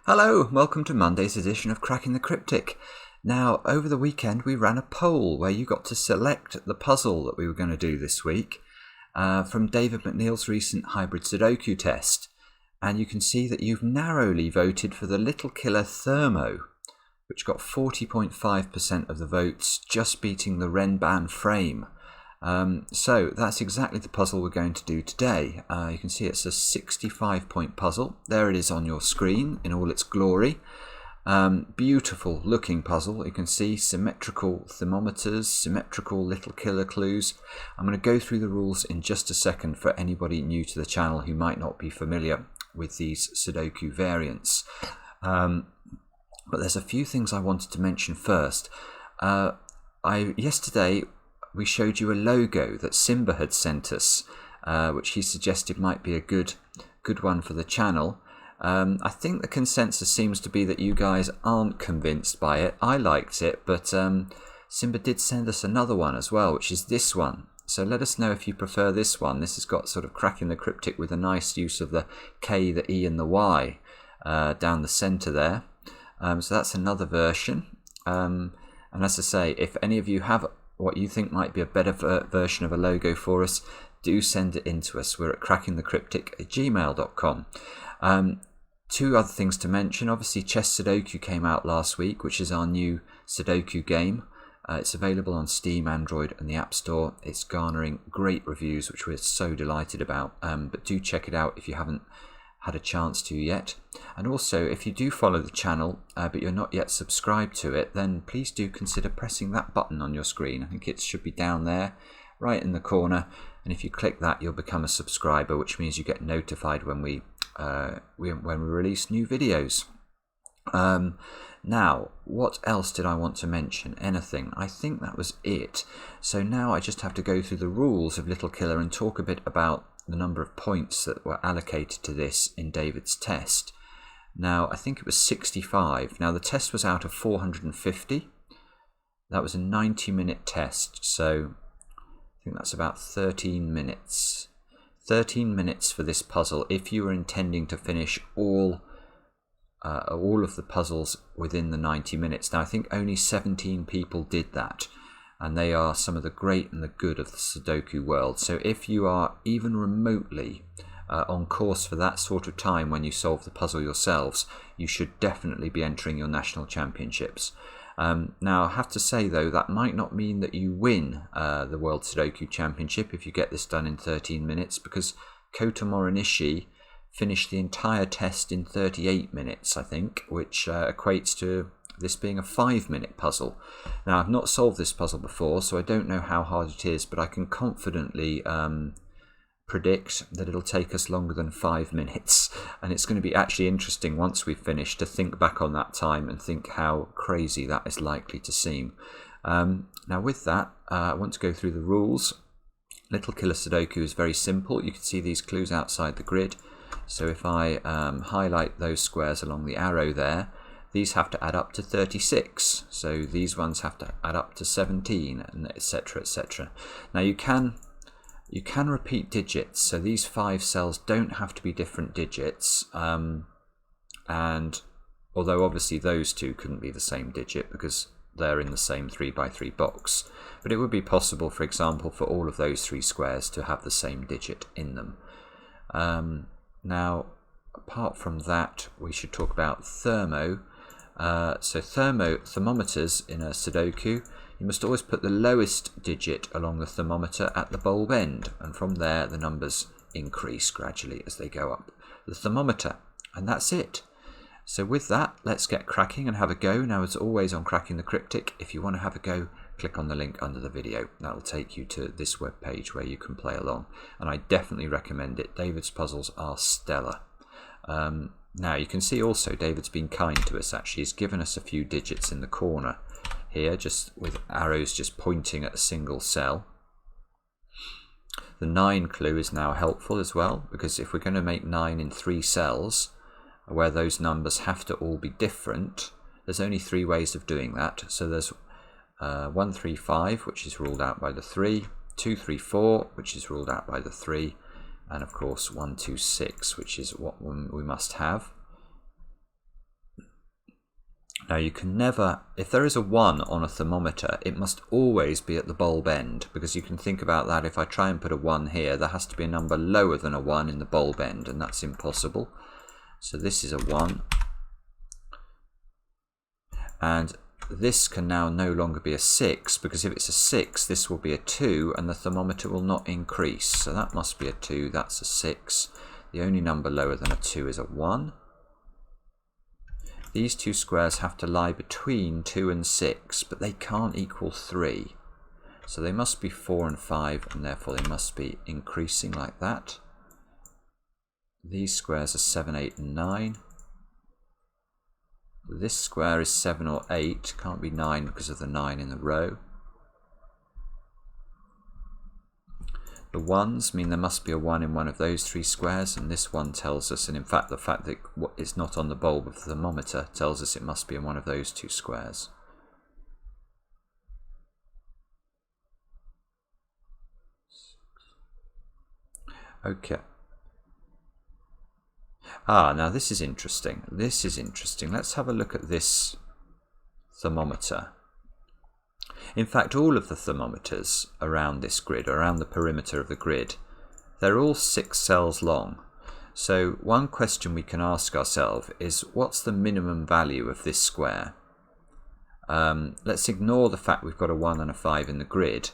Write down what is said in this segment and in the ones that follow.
Hello, welcome to Monday's edition of Cracking the Cryptic. Now, over the weekend we ran a poll where you got to select the puzzle that we were going to do this week from David McNeill's recent Hybrid Sudoku test. And you can see that you've narrowly voted for the Little Killer Thermo, which got 40.5% of the votes, just beating the Renban frame. So that's exactly the puzzle we're going to do today. You can see it's a 65-point puzzle. There it is on your screen in all its glory. Beautiful looking puzzle. You can see symmetrical thermometers, symmetrical little killer clues. I'm going to go through the rules in just a second for anybody new to the channel who might not be familiar with these Sudoku variants. But there's a few things I wanted to mention first. Yesterday we showed you a logo that Simba had sent us, which he suggested might be a good one for the channel. I think the consensus seems to be that you guys aren't convinced by it. I liked it, but Simba did send us another one as well, which is this one. So let us know if you prefer this one. This has got sort of cracking the cryptic with a nice use of the K, the E and the Y down the centre there. So that's another version. And as I say, if any of you have what you think might be a better version of a logo for us, do send it in to us. We're at crackingthecryptic@gmail.com. Two other things to mention. Obviously, Chess Sudoku came out last week, which is our new Sudoku game. It's available on Steam, Android and the App Store. It's garnering great reviews, which we're so delighted about. But do check it out if you haven't had a chance to yet. And also, if you do follow the channel but you're not yet subscribed to it, then please do consider pressing that button on your screen. I think it should be down there right in the corner, and if you click that you'll become a subscriber, which means you get notified when we release new videos. Now, what else did I want to mention? Anything? I think that was it. So now I just have to go through the rules of Little Killer and talk a bit about the number of points that were allocated to this in David's test. Now, I think it was 65. Now, the test was out of 450. That was a 90-minute test, so I think that's about 13 minutes. 13 minutes for this puzzle if you were intending to finish all of the puzzles within the 90 minutes. Now, I think only 17 people did that, and they are some of the great and the good of the Sudoku world. So if you are even remotely on course for that sort of time when you solve the puzzle yourselves, you should definitely be entering your national championships. Now, I have to say, though, that might not mean that you win the World Sudoku Championship if you get this done in 13 minutes, because Kota Morinishi finished the entire test in 38 minutes, I think, which equates to this being a 5-minute puzzle. Now, I've not solved this puzzle before, so I don't know how hard it is, but I can confidently predict that it'll take us longer than 5 minutes, and it's going to be actually interesting once we've finished to think back on that time and think how crazy that is likely to seem. Now, with that, I want to go through the rules. Little Killer Sudoku is very simple. You can see these clues outside the grid. So if I highlight those squares along the arrow there, these have to add up to 36. So these ones have to add up to 17, and etc, etc. Now, you can repeat digits, so these 5 cells don't have to be different digits, and although obviously those two couldn't be the same digit because they're in the same 3x3 box, but it would be possible, for example, for all of those 3 squares to have the same digit in them. Now, apart from that, we should talk about thermo. So thermometers in a Sudoku, you must always put the lowest digit along the thermometer at the bulb end, and from there the numbers increase gradually as they go up the thermometer, and that's it. So with that, let's get cracking and have a go. Now, as always on Cracking the Cryptic, if you want to have a go, click on the link under the video. That'll take you to this web page where you can play along, and I definitely recommend it. David's puzzles are stellar. Now, you can see also David's been kind to us. Actually, he's given us a few digits in the corner here, just with arrows just pointing at a single cell. The 9 clue is now helpful as well, because if we're going to make 9 in 3 cells where those numbers have to all be different, there's only 3 ways of doing that. So there's 1, 3, 5, which is ruled out by the 3, 2, 3, 4, which is ruled out by the 3, and of course 1, 2, 6, which is what we must have. Now you can never, if there is a 1 on a thermometer, it must always be at the bulb end, because you can think about that. If I try and put a 1 here, there has to be a number lower than a 1 in the bulb end, and that's impossible. So this is a 1. And this can now no longer be a 6, because if it's a 6, this will be a 2, and the thermometer will not increase. So that must be a 2, that's a 6. The only number lower than a 2 is a 1. These two squares have to lie between 2 and 6, but they can't equal 3. So they must be 4 and 5, and therefore they must be increasing like that. These squares are 7, 8, and 9. This square is 7 or 8, can't be 9 because of the 9 in the row. The 1s mean there must be a 1 in one of those 3 squares, and this one tells us, and in fact the fact that it's not on the bulb of the thermometer tells us it must be in one of those 2 squares. Okay. Now this is interesting. This is interesting. Let's have a look at this thermometer. In fact, all of the thermometers around this grid, around the perimeter of the grid, they're all 6 cells long. So one question we can ask ourselves is, what's the minimum value of this square? Let's ignore the fact we've got a 1 and a 5 in the grid.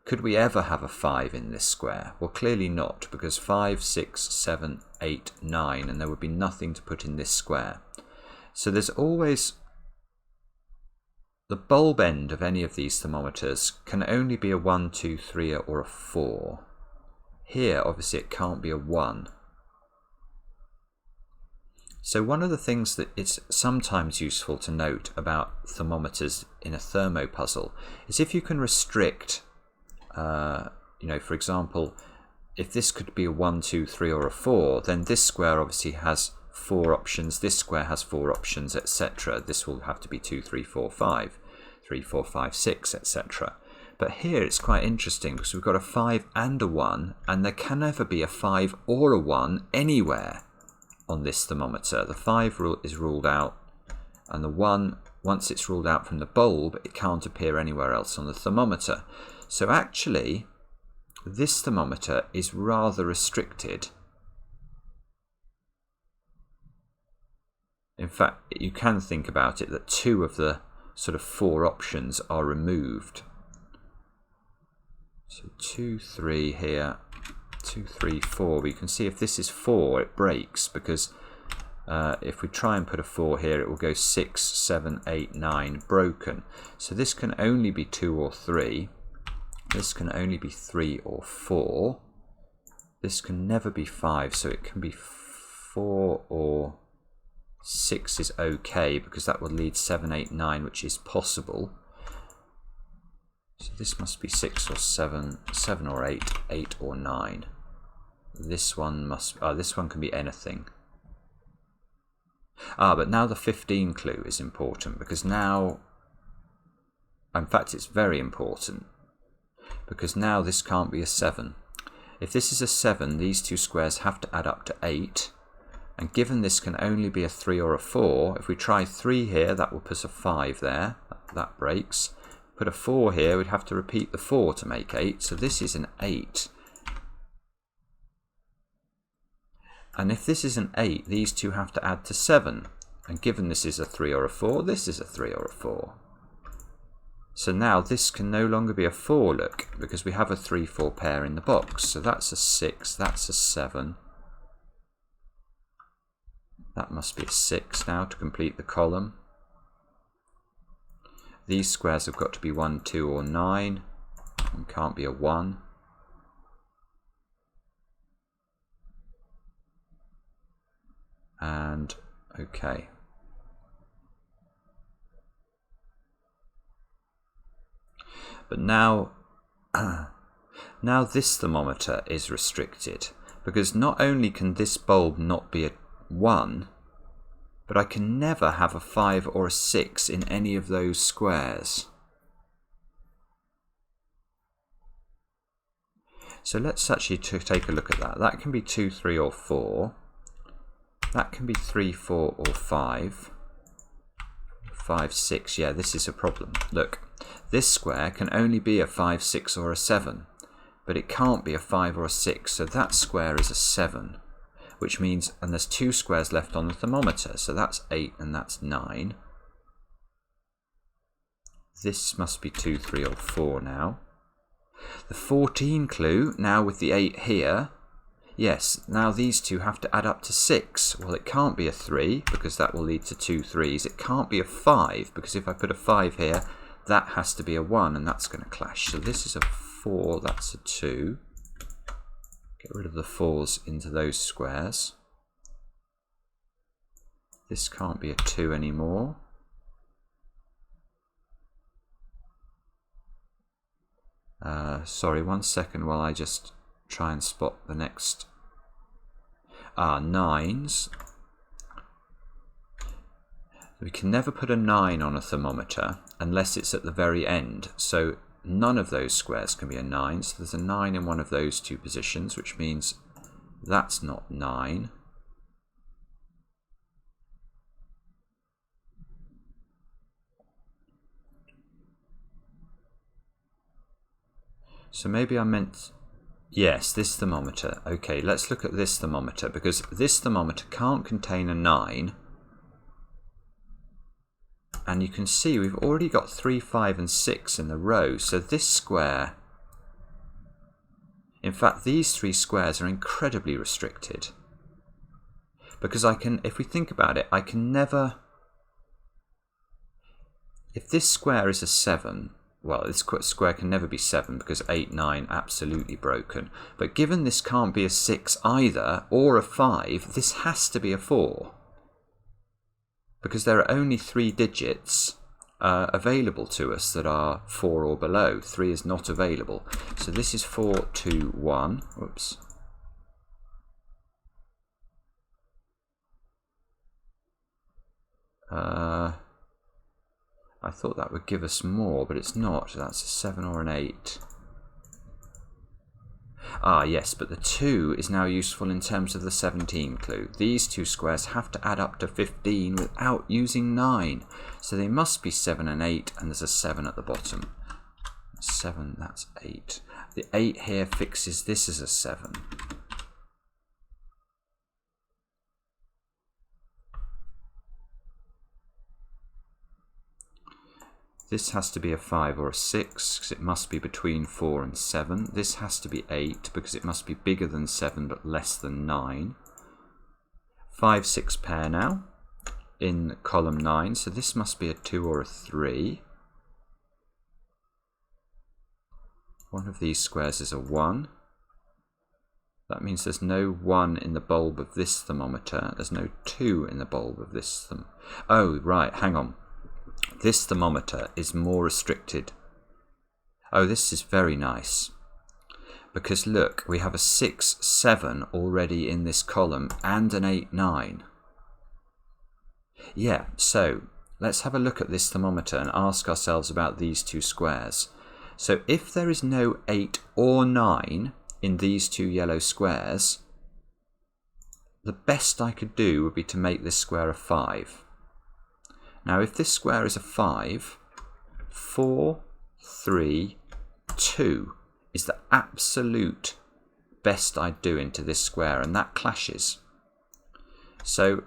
Could we ever have a 5 in this square? Well, clearly not, because 5, 6, 7, 8, 9, and there would be nothing to put in this square. So there's always... the bulb end of any of these thermometers can only be a 1, 2, 3, or a 4. Here, obviously, it can't be a 1. So one of the things that it's sometimes useful to note about thermometers in a thermo puzzle is if you can restrict, for example, if this could be a 1, 2, 3, or a 4, then this square obviously has 4 options, this square has 4 options, etc. This will have to be 2, 3, 4, 5, 3, 4, 5, 6, etc. But here it's quite interesting because we've got a 5 and a 1, and there can never be a 5 or a 1 anywhere on this thermometer. The 5 is ruled out, and the 1, once it's ruled out from the bulb, it can't appear anywhere else on the thermometer. So actually, this thermometer is rather restricted. In fact, you can think about it that 2 of the sort of 4 options are removed. So 2, 3 here, 2, 3, 4. But you can see if this is 4, it breaks, because if we try and put a 4 here, it will go 6, 7, 8, 9, broken. So this can only be 2 or 3. This can only be 3 or 4. This can never be 5, so it can be 4 or 6 is okay, because that would lead 7, 8, 9, which is possible. So this must be 6 or 7, 7 or 8, 8 or 9. This one must, this one can be anything. But now the 15 clue is important, because now, in fact it's very important, because now this can't be a 7. If this is a 7, these 2 squares have to add up to 8. And given this can only be a 3 or a 4, if we try 3 here, that will put a 5 there. That breaks. Put a 4 here, we'd have to repeat the 4 to make 8. So this is an 8. And if this is an 8, these 2 have to add to 7. And given this is a 3 or a 4, this is a 3 or a 4. So now this can no longer be a 4, look, because we have a 3, 4 pair in the box. So that's a 6, that's a 7. That must be a 6 now to complete the column. These squares have got to be 1, 2, or 9. And can't be a 1. And, okay. But now, now this thermometer is restricted, because not only can this bulb not be a 1, but I can never have a 5 or a 6 in any of those squares. So let's actually take a look at that. That can be 2, 3, or 4. That can be 3, 4, or 5. 5, 6. Yeah, this is a problem. Look, this square can only be a 5, 6 or a 7, but it can't be a 5 or a 6, so that square is a 7, which means, and there's 2 squares left on the thermometer, so that's 8 and that's 9. This must be 2, 3 or 4 now. The 14 clue, now with the 8 here, yes, now these two have to add up to 6. Well, it can't be a 3, because that will lead to 2 3s. It can't be a 5, because if I put a 5 here, that has to be a 1, and that's going to clash. So this is a 4, that's a 2. Get rid of the 4s into those squares. This can't be a 2 anymore. Sorry, 1 second while I just try and spot the next 9s. We can never put a 9 on a thermometer unless it's at the very end, so none of those squares can be a 9, so there's a 9 in one of those two positions, which means that's not 9. So maybe I meant, yes, this thermometer. Okay, let's look at this thermometer, because this thermometer can't contain a 9. And you can see we've already got 3, 5 and 6 in the row. So this square, in fact, these 3 squares are incredibly restricted. Because I can, if we think about it, I can never, if this square is a 7, well, this square can never be 7 because 8, 9, absolutely broken. But given this can't be a 6 either, or a 5, this has to be a 4. Because there are only 3 digits available to us that are 4 or below. 3 is not available. So this is 4, 2, 1. Whoops. I thought that would give us more, but it's not. That's a 7 or an 8. Ah, yes, but the 2 is now useful in terms of the 17 clue. These 2 squares have to add up to 15 without using 9. So they must be 7 and 8, and there's a 7 at the bottom. 7, that's 8. The 8 here fixes this as a 7. This has to be a 5 or a 6, because it must be between 4 and 7. This has to be 8, because it must be bigger than 7 but less than 9. 5, 6 pair now in column 9, so this must be a 2 or a 3. One of these squares is a 1. That means there's no 1 in the bulb of this thermometer. There's no 2 in the bulb of this Oh, right, hang on. This thermometer is more restricted. Oh, this is very nice. Because look, we have a 6, 7 already in this column and an 8, 9. Yeah, so let's have a look at this thermometer and ask ourselves about these 2 squares. So if there is no 8 or 9 in these 2 yellow squares, the best I could do would be to make this square a 5. Now, if this square is a 5, 4, 3, 2 is the absolute best I'd do into this square, and that clashes. So,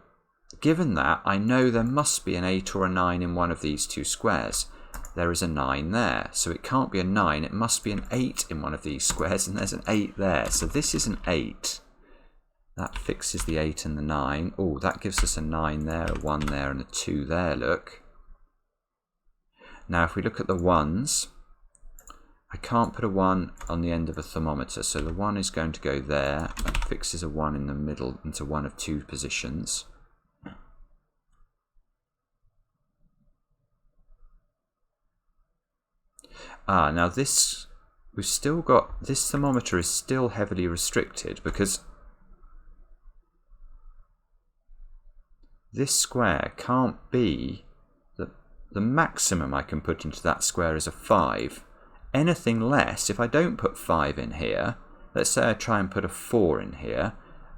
given that, I know there must be an 8 or a 9 in one of these 2 squares. There is a 9 there, so it can't be a 9, it must be an 8 in one of these squares, and there's an 8 there. So this is an 8. That fixes the 8 and the 9. Oh, that gives us a 9 there, a 1 there, and a 2 there, look. Now, if we look at the 1s, I can't put a 1 on the end of a thermometer, so the 1 is going to go there. That fixes a 1 in the middle into one of 2 positions. Ah, now this, we've still got, this thermometer is still heavily restricted because this square can't be, the maximum I can put into that square is a 5. Anything less, if I don't put 5 in here, let's say I try and put a 4 in here,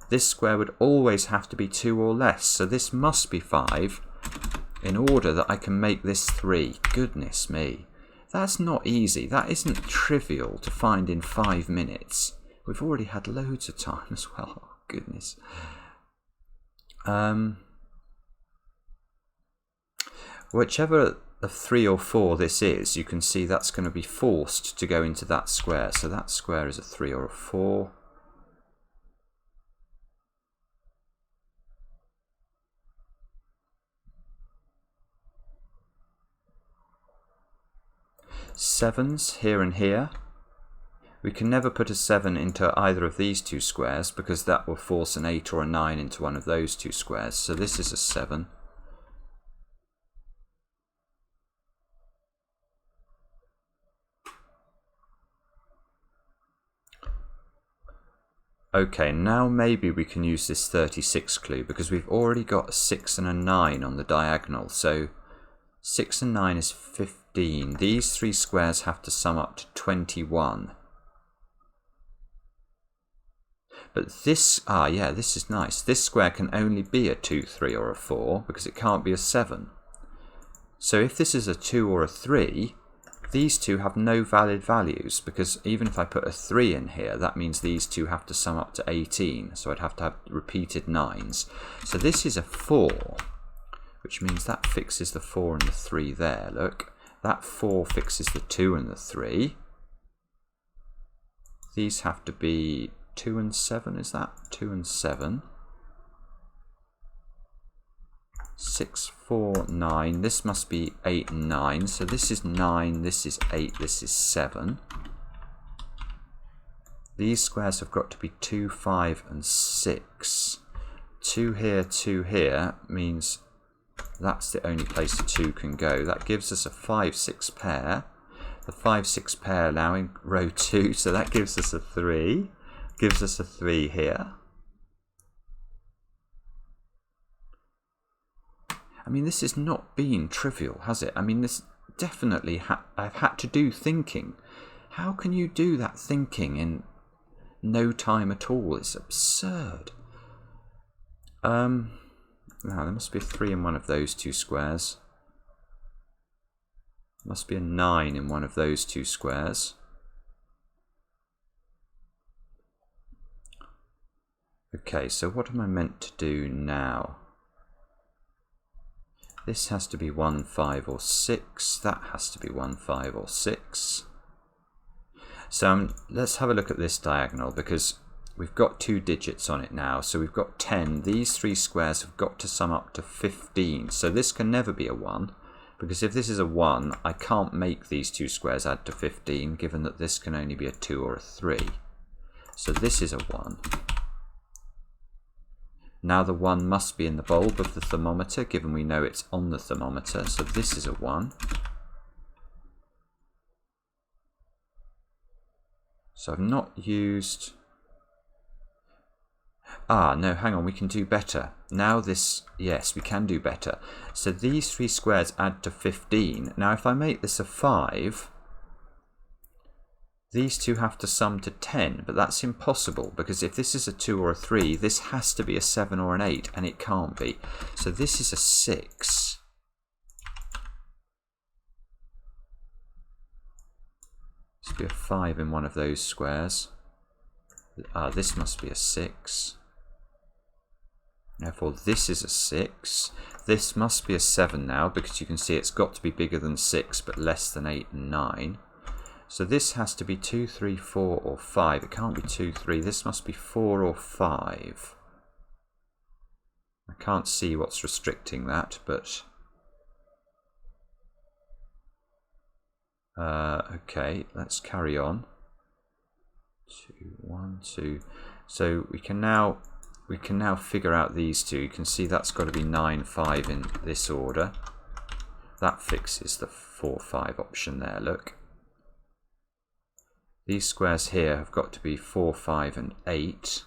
this square would always have to be 2 or less, so this must be 5. in order that I can make this 3. Goodness me. That's not easy. That isn't trivial to find in 5 minutes. We've already had loads of time as well. Oh, goodness. Whichever of 3 or 4 this is, you can see that's going to be forced to go into that square. So that square is a 3 or a 4. Sevens here and here. We can never put a 7 into either of these 2 squares because that will force an 8 or a 9 into one of those 2 squares. So this is a 7. Okay, now maybe we can use this 36 clue because we've already got a 6 and a 9 on the diagonal. So 6 and 9 is 15. These 3 squares have to sum up to 21. But this, yeah, this is nice. This square can only be a 2, 3 or a 4 because it can't be a 7. So if this is a 2 or a 3, these 2 have no valid values because even if I put a 3 in here, that means these 2 have to sum up to 18. So I'd have to have repeated 9s. So this is a 4, which means that fixes the 4 and the 3 there. Look, that 4 fixes the 2 and the 3. These have to be 2 and 7, is that? 2 and 7. 6, 4, 9. This must be 8 and 9. So this is 9, this is 8, this is 7. These squares have got to be 2, 5 and 6. 2 here means that's the only place the 2 can go. That gives us a 5, 6 pair. The 5, 6 pair now in row 2, so that gives us a 3. Gives us a 3 here. I mean, this has not been trivial, has it? I mean, this definitely I've had to do thinking. How can you do that thinking in no time at all? It's absurd. Now, there must be a 3 in one of those 2 squares. There must be a 9 in one of those 2 squares. Okay, so what am I meant to do now? This has to be 1, 5 or 6. That has to be 1, 5 or 6. So let's have a look at this diagonal because we've got 2 digits on it now. So we've got 10. These 3 squares have got to sum up to 15. So this can never be a 1 because if this is a 1, I can't make these 2 squares add to 15 given that this can only be a 2 or a 3. So this is a 1. Now the 1 must be in the bulb of the thermometer, given we know it's on the thermometer. So this is a 1. So I've not used... no, hang on, we can do better. Now this, yes, we can do better. So these 3 squares add to 15. Now if I make this a 5... these 2 have to sum to 10, but that's impossible because if this is a 2 or a 3, this has to be a 7 or an 8, and it can't be. So this is a 6. This must be a 5 in one of those squares. This must be a 6. Therefore, this is a 6. This must be a 7 now because you can see it's got to be bigger than 6 but less than 8 and 9. So this has to be 2, 3, 4 or 5. It can't be 2, 3. This must be 4 or 5. I can't see what's restricting that, but... okay, let's carry on. 2, 1, 2. So we can now figure out these 2. You can see that's got to be 9, 5 in this order. That fixes the 4, 5 option there, look. These squares here have got to be 4, 5 and 8.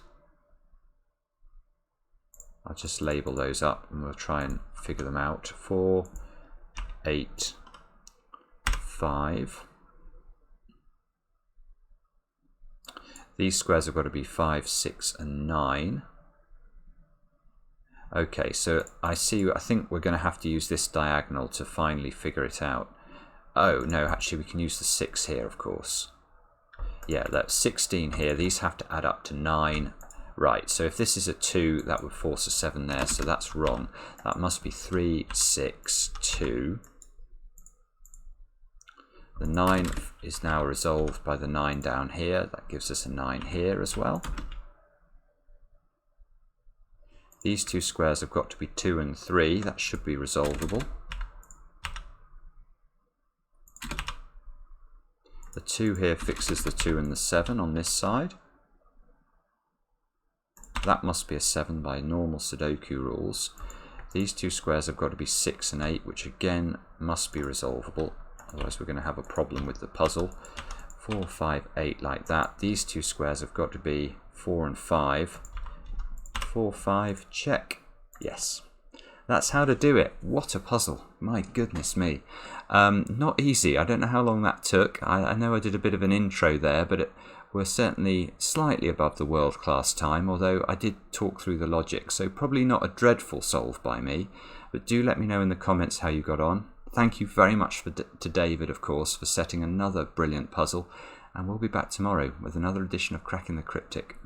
I'll just label those up and we'll try and figure them out. 4, 8, 5. These squares have got to be 5, 6 and 9. Okay, so I think we're going to have to use this diagonal to finally figure it out. Oh, no, actually we can use the 6 here, of course. Yeah, that's 16 here. These have to add up to 9. Right, so if this is a 2, that would force a 7 there, so that's wrong. That must be 3, 6, 2. The 9 is now resolved by the 9 down here. That gives us a 9 here as well. These two squares have got to be 2 and 3. That should be resolvable. The 2 here fixes the 2 and the 7 on this side. That must be a 7 by normal Sudoku rules. These two squares have got to be 6 and 8, which again must be resolvable. Otherwise we're going to have a problem with the puzzle. 4, 5, 8 like that. These two squares have got to be 4 and 5. 4, 5, check. Yes. That's how to do it. What a puzzle. My goodness me. Not easy. I don't know how long that took. I know I did a bit of an intro there, but we're certainly slightly above the world-class time, although I did talk through the logic, so probably not a dreadful solve by me. But do let me know in the comments how you got on. Thank you very much to David, of course, for setting another brilliant puzzle, and we'll be back tomorrow with another edition of Cracking the Cryptic.